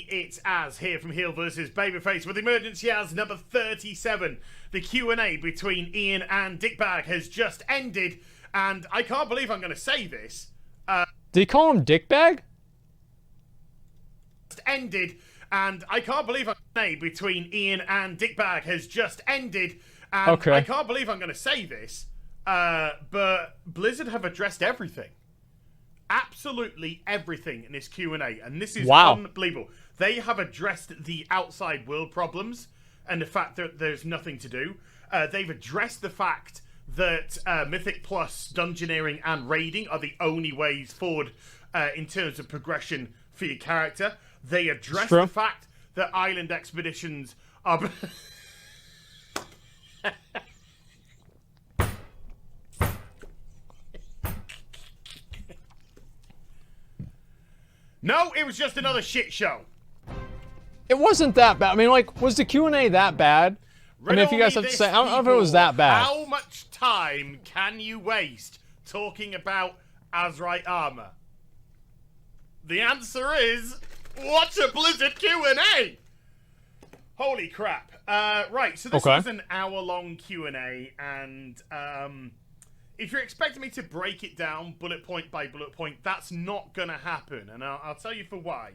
it's Az here from Heel vs. Babyface with Emergency Az number 37. The Q&A between Ian and Dickbag has just ended, and I can't believe I'm going to say this. Did he call him Dickbag? Ended, and I can't believe between Ian and Dickbag has just ended, and Okay. I can't believe I'm going to say this, but Blizzard have addressed everything. Absolutely everything in this Q&A, and this is unbelievable. They have addressed the outside world problems and the fact that there's nothing to do. They've addressed the fact that Mythic Plus, Dungeoneering, and Raiding are the only ways forward in terms of progression for your character. They addressed the fact that island expeditions are... No, it was just another shit show. It wasn't that bad. I mean, like, was the Q&A that bad? I mean, if you guys have to say, I don't know if it was that bad. How much time can you waste talking about Azrite armor? The answer is, watch a Blizzard Q&A. Holy crap. Right, so this was an hour-long Q&A, and if you're expecting me to break it down bullet point by bullet point, that's not going to happen, and I'll tell you for why.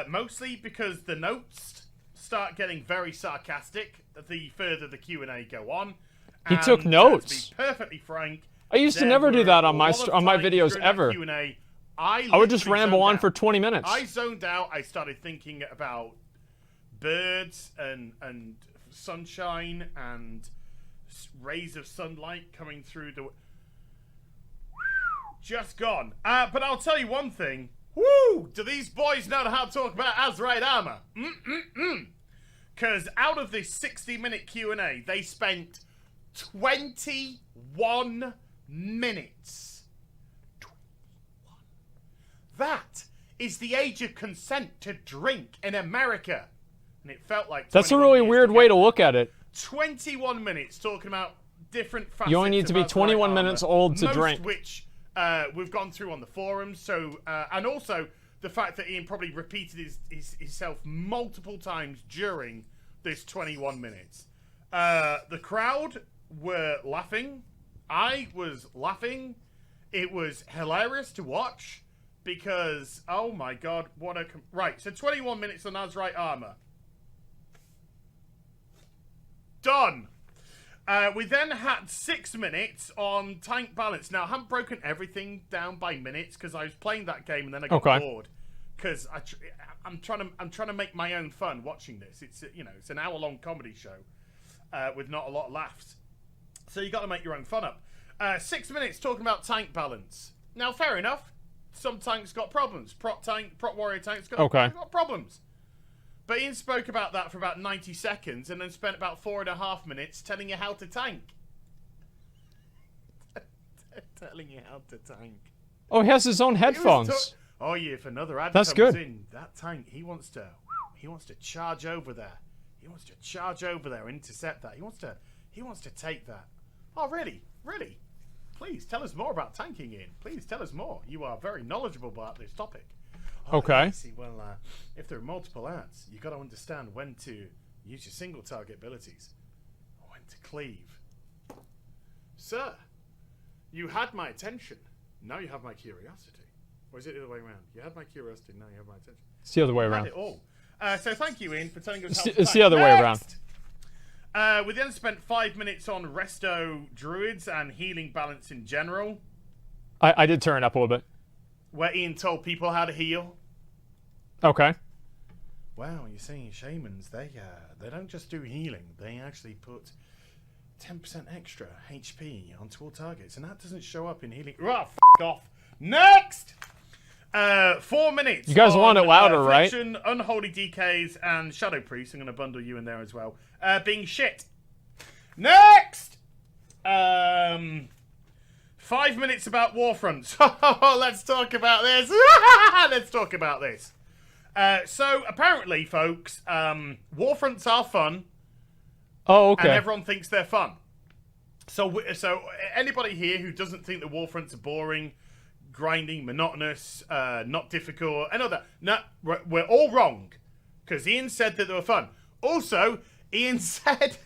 Mostly because the notes start getting very sarcastic the further the Q&A go on. He took notes. To be perfectly frank, I used to never do that on my videos ever. I would just ramble on for 20 minutes. I zoned out. I started thinking about birds and sunshine and rays of sunlight coming through the... Just gone. But I'll tell you one thing. Woo! Do these boys know how to talk about Azrite armor? Because out of this 60-minute Q&A, they spent 21 minutes. 21. That is the age of consent to drink in America. And it felt like... That's a really weird way to look at it. 21 minutes talking about different facets. You only need to be 21 minutes old to drink. Which we've gone through on the forums. So, and also the fact that Ian probably repeated himself multiple times during this 21 minutes. The crowd were laughing. I was laughing. It was hilarious to watch because, oh my god, what a... Right, so 21 minutes on Azrite armor. Done. We then had 6 minutes on tank balance. Now, I haven't broken everything down by minutes because I was playing that game and then I got bored. Because I'm trying to make my own fun watching this. It's it's an hour-long comedy show with not a lot of laughs. So you got to make your own fun up. 6 minutes talking about tank balance. Now, fair enough. Some tanks got problems. Prot warrior tanks got problems. But Ian spoke about that for about 90 seconds and then spent about 4.5 minutes telling you how to tank. Telling you how to tank. Oh, he has his own headphones. Oh yeah, if another ad comes in, that tank, he wants to charge over there. He wants to charge over there, intercept that. He wants to take that. Oh really? Really? Please tell us more about tanking, Ian. Please tell us more. You are very knowledgeable about this topic. Oh, okay. See, well, if there are multiple ads, you got to understand when to use your single target abilities, when to cleave. Sir, you had my attention. Now you have my curiosity. Or is it the other way around? You had my curiosity. Now you have my attention. It's the other way You around. had it all. So thank you, Ian, for telling us how to It's the other way around. We then spent 5 minutes on resto druids and healing balance in general. I did turn it up a little bit. Where Ian told people how to heal. Okay. Wow, you're saying shamans, they don't just do healing. They actually put 10% extra HP onto all targets. And that doesn't show up in healing. Oh, f*** off. Next! 4 minutes. You guys want it louder, right? Unholy DKs and Shadow Priest. I'm going to bundle you in there as well. Being shit. Next! 5 minutes about Warfronts. Let's talk about this. Let's talk about this. So, apparently, folks, Warfronts are fun. Oh, okay. And everyone thinks they're fun. So anybody here who doesn't think that Warfronts are boring, grinding, monotonous, not difficult, and all that, no, we're all wrong. because Ian said that they were fun. Also, Ian said,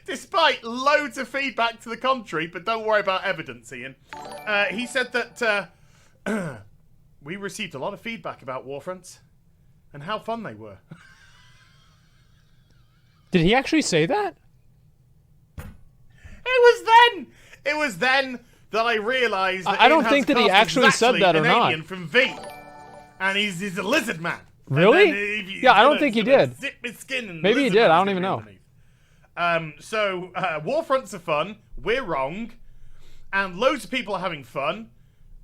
despite loads of feedback to the contrary, but don't worry about evidence, Ian, he said that we received a lot of feedback about Warfronts and how fun they were. Did he actually say that? It was then that I realised that I don't think that he actually said that or not. Alien from V, and he's a lizard man. Really? Yeah, I don't think he did. Zip his skin and maybe he did. I don't even know. So Warfronts are fun. We're wrong, and loads of people are having fun.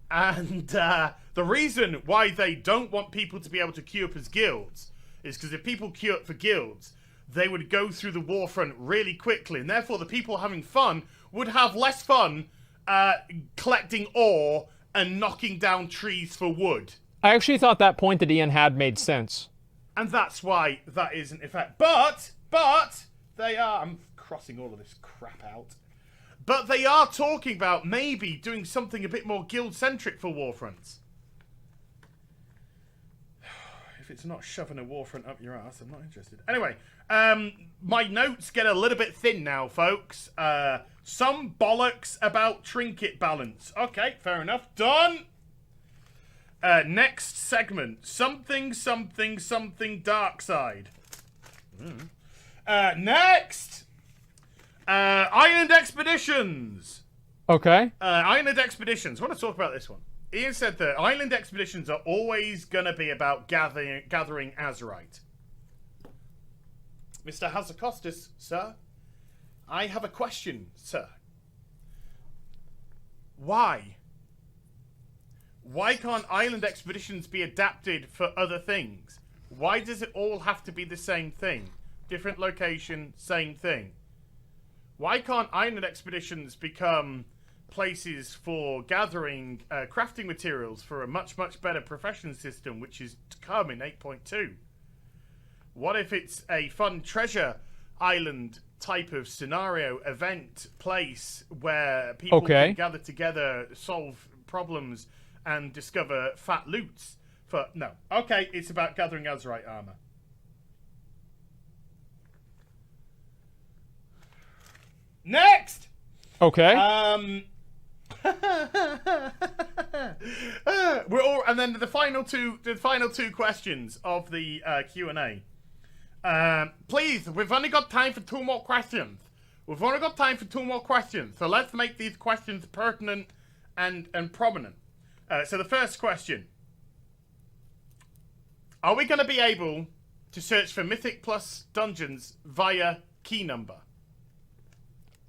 And the reason why they don't want people to be able to queue up as guilds is because if people queue up for guilds, they would go through the Warfront really quickly, and therefore the people having fun would have less fun collecting ore and knocking down trees for wood. I actually thought that point that Ian had made sense. And that's why that isn't effect. But they are... I'm crossing all of this crap out. But they are talking about maybe doing something a bit more guild-centric for Warfronts. If it's not shoving a Warfront up your ass, I'm not interested. Anyway, my notes get a little bit thin now, folks. Some bollocks about trinket balance. Okay, fair enough. Done. Next segment. Something dark side. Next. Island expeditions. Okay. Island expeditions. I want to talk about this one. Ian said that island expeditions are always going to be about gathering Azerite. Mr. Hazakostas, sir, I have a question, sir. Why? Why can't island expeditions be adapted for other things? Why does it all have to be the same thing? Different location, same thing. Why can't island expeditions become places for gathering crafting materials for a much better profession system, which is to come in 8.2? What if it's a fun treasure island type of scenario, event, place where people can gather together, solve problems, and discover fat loots? No. Okay, it's about gathering Azerite armor. Next! Okay. And then the final two questions of the Q&A. Please, we've only got time for two more questions. So let's make these questions pertinent and prominent. So the first question: are we going to be able to search for Mythic Plus dungeons via key number?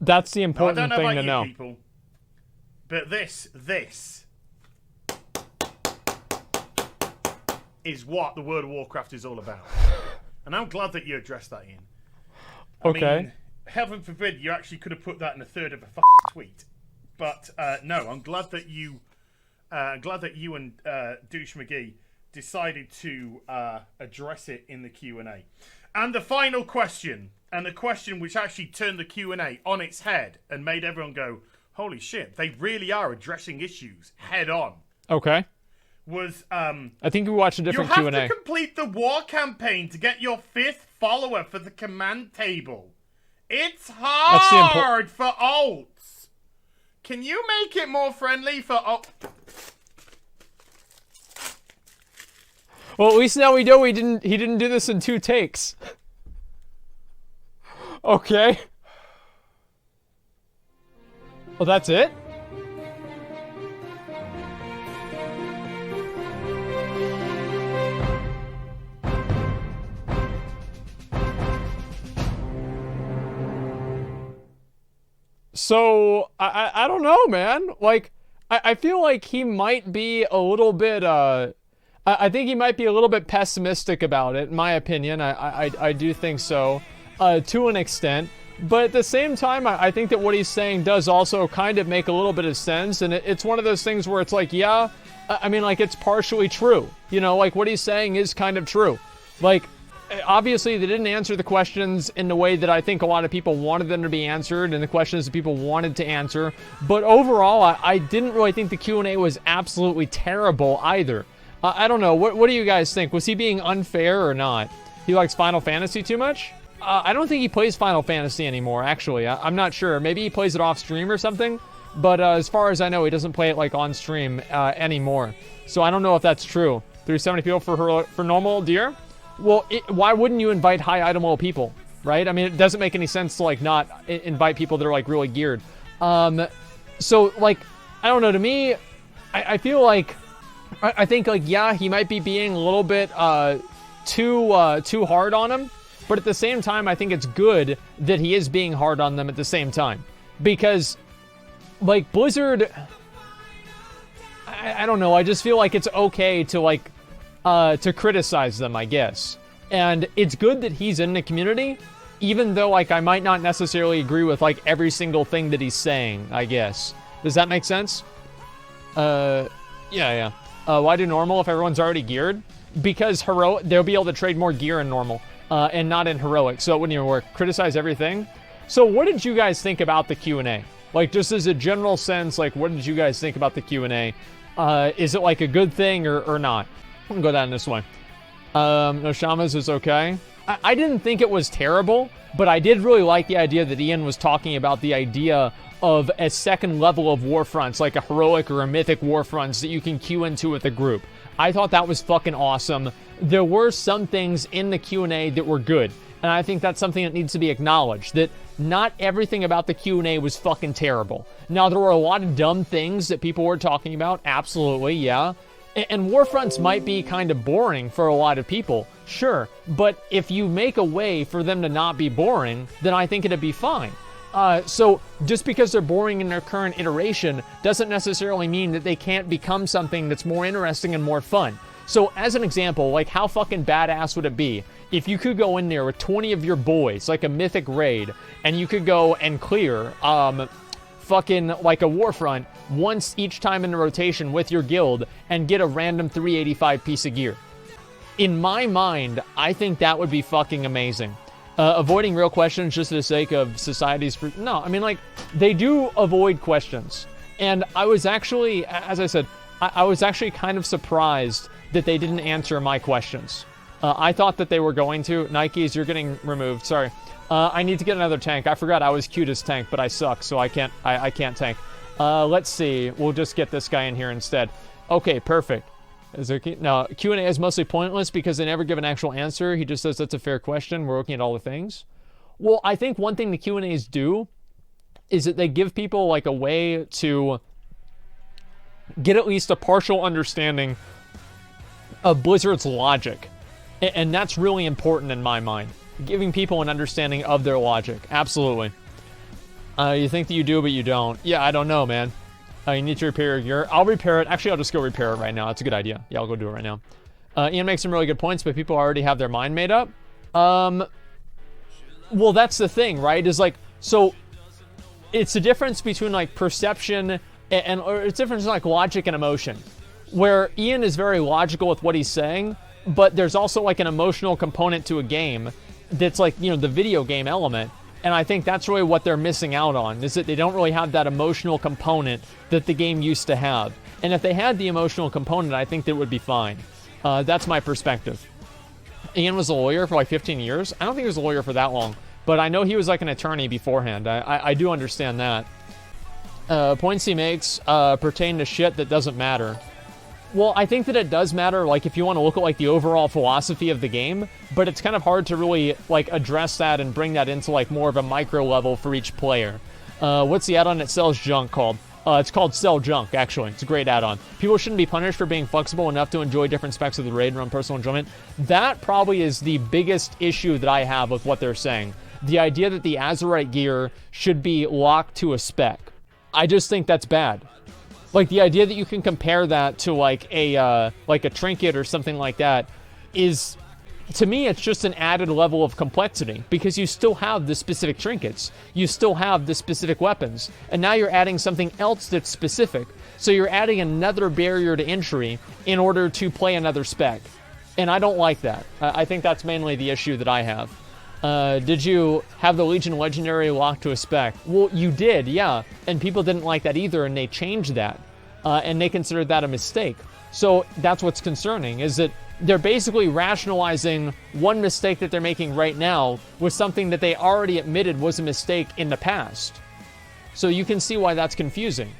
That's the important thing to know. People, but this is what the World of Warcraft is all about. And I'm glad that you addressed that, Ian. I mean, heaven forbid you actually could have put that in a third of a tweet. But no, I'm glad that you and Douche McGee decided to address it in the Q&A. And the final question, and the question which actually turned the Q&A on its head and made everyone go, holy shit, they really are addressing issues head on. Okay. Was I think we watched a different Q&A. You Q&A. have to complete the war campaign to get your 5th follower for the command table. It's hard for alts. Can you make it more friendly for alts? Well, at least now we know he didn't do this in 2 takes. Okay. Well, that's it? So, I don't know, man. Like, I feel like he might be a little bit, I think he might be a little bit pessimistic about it, in my opinion. I do think so, to an extent. But at the same time, I think that what he's saying does also kind of make a little bit of sense. And it's one of those things where it's like, yeah, I mean, like, it's partially true. You know, like, what he's saying is kind of true. Like, obviously, they didn't answer the questions in the way that I think a lot of people wanted them to be answered and the questions that people wanted to answer. But overall, I didn't really think the Q&A was absolutely terrible either. I don't know. What do you guys think? Was he being unfair or not? He likes Final Fantasy too much? I don't think he plays Final Fantasy anymore, actually. I'm not sure. Maybe he plays it off stream or something. But as far as I know, he doesn't play it like on stream anymore. So I don't know if that's true. 370 people for normal deer? Well, why wouldn't you invite high item level people, right? I mean, it doesn't make any sense to like not invite people that are like really geared. So like, I don't know. To me, I feel like I think like, yeah, he might be being a little bit too hard on him. But at the same time, I think it's good that he is being hard on them at the same time, because like Blizzard, I don't know. I just feel like it's okay to like to criticize them, I guess. And it's good that he's in the community, even though like I might not necessarily agree with like every single thing that he's saying, I guess. Does that make sense? Yeah. Why do normal if everyone's already geared? Because heroic, they'll be able to trade more gear in normal and not in heroic, so it wouldn't even work. Criticize everything. So what did you guys think about the Q&A? Like, just as a general sense, like, what did you guys think about the Q&A? Is it, like, a good thing or not? I'm gonna go down this way. No, Shamas is okay. I didn't think it was terrible, but I did really like the idea that Ian was talking about the idea of a second level of Warfronts, like a heroic or a mythic Warfronts that you can queue into with a group. I thought that was fucking awesome. There were some things in the Q&A that were good, and I think that's something that needs to be acknowledged, that not everything about the Q&A was fucking terrible. Now, there were a lot of dumb things that people were talking about, absolutely, yeah. And Warfronts might be kind of boring for a lot of people, sure, but if you make a way for them to not be boring, then I think it'd be fine. So just because they're boring in their current iteration doesn't necessarily mean that they can't become something that's more interesting and more fun. So as an example, like how fucking badass would it be if you could go in there with 20 of your boys, like a mythic raid, and you could go and clear, fucking like a Warfront once each time in the rotation with your guild and get a random 385 piece of gear. In my mind, I think that would be fucking amazing. Avoiding real questions just for the sake of society's... No, I mean, like, they do avoid questions. And I was actually, as I said, I was actually kind of surprised that they didn't answer my questions. I thought that they were going to. Nikes, you're getting removed. Sorry. I need to get another tank. I forgot I was cute as tank, but I suck, so I can't tank. Let's see. We'll just get this guy in here instead. Okay, perfect. Is there no, Q&A is mostly pointless because they never give an actual answer. He just says that's a fair question. We're looking at all the things. Well, I think one thing the Q&As do is that they give people like a way to get at least a partial understanding of Blizzard's logic. And that's really important in my mind. Giving people an understanding of their logic. Absolutely. You think that you do, but you don't. Yeah, I don't know, man. You need to repair your gear. I'll repair it. Actually, I'll just go repair it right now. That's a good idea. Yeah, I'll go do it right now. Ian makes some really good points, but people already have their mind made up. Well, that's the thing, right? Is like, so it's the difference between like perception or it's difference in like logic and emotion, where Ian is very logical with what he's saying, but there's also like an emotional component to a game that's like, you know, the video game element. And I think that's really what they're missing out on, is that they don't really have that emotional component that the game used to have. And if they had the emotional component, I think that would be fine. That's my perspective. Ian was a lawyer for like 15 years. I don't think he was a lawyer for that long, but I know he was like an attorney beforehand. I do understand that. Points he makes pertain to shit that doesn't matter. Well, I think that it does matter, like, if you want to look at, like, the overall philosophy of the game, but it's kind of hard to really, like, address that and bring that into, like, more of a micro level for each player. What's the add-on that sells junk called? It's called Sell Junk, actually. It's a great add-on. People shouldn't be punished for being flexible enough to enjoy different specs of the raid and run personal enjoyment. That probably is the biggest issue that I have with what they're saying. The idea that the Azurite gear should be locked to a spec. I just think that's bad. Like, the idea that you can compare that to, like a trinket or something like that is, to me, it's just an added level of complexity, because you still have the specific trinkets. You still have the specific weapons. And now you're adding something else that's specific. So you're adding another barrier to entry in order to play another spec. And I don't like that. I think that's mainly the issue that I have. Did you have the Legion Legendary locked to a spec? Well, you did, yeah. And people didn't like that either, and they changed that. And they considered that a mistake. So that's what's concerning, is that they're basically rationalizing one mistake that they're making right now with something that they already admitted was a mistake in the past. So you can see why that's confusing.